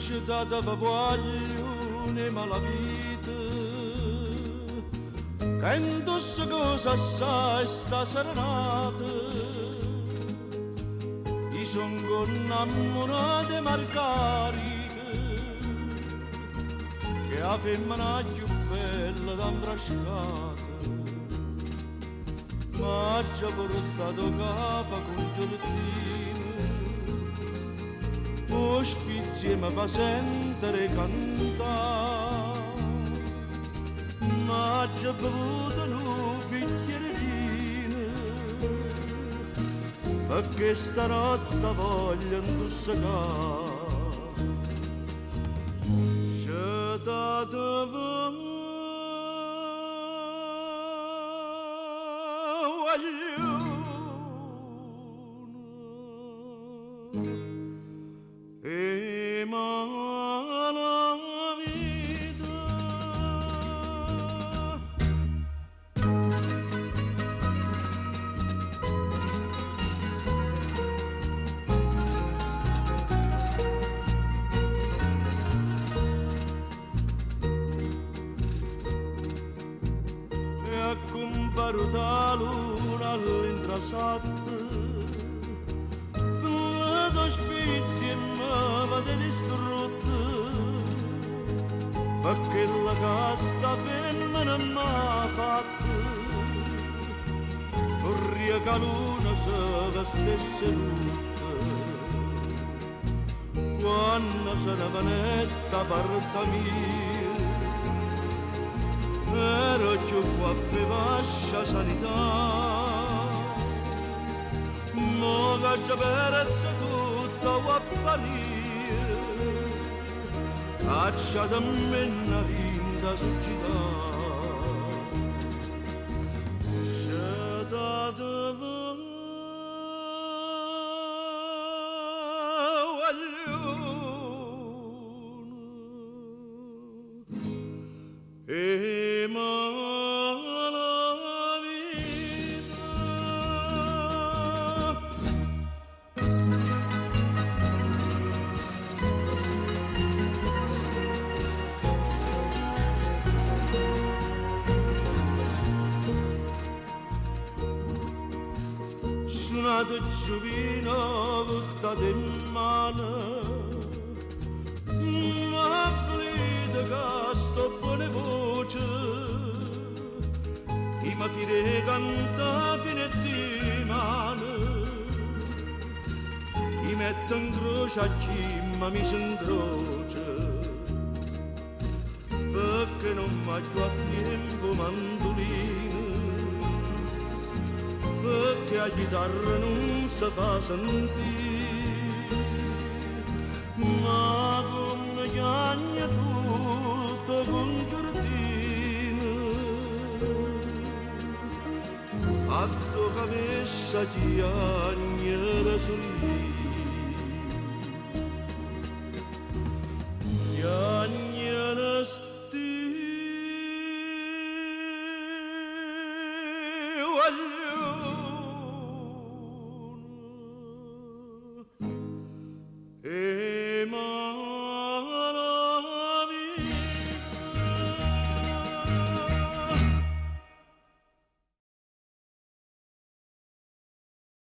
città voglio ne malavita che indossa cosa assai sta serenata io sono innamorata Margherita che è la femmina più bella da imbrascata ma già portato capo con giornino ospizie mi fa sentire cantare ma già bevuto un bicchiere vino perché stanotte voglio indossare c'è dato e mala vita e a compare la luna all'intrasato spizzi e mi vado distrutto perché la casta femmina m'ha fatto vorrei che l'una se vestesse tutta quando se ne venetta parte mia ero più qua per vascia sanità mo che già perezza tutta guappalia caccia da me una linda società c'è dato vogliono e mala suonato giovino buttato in mano ma finito che sto buone voce chi mi fide canta fine di mano chi mette in croce a chi mi si incrocia perché non mi più a tempo mandolino perché la chitarra non si fa sentire ma come chiagna tutto con giardino a tu cabeza chiagna solì chiagna e mala vita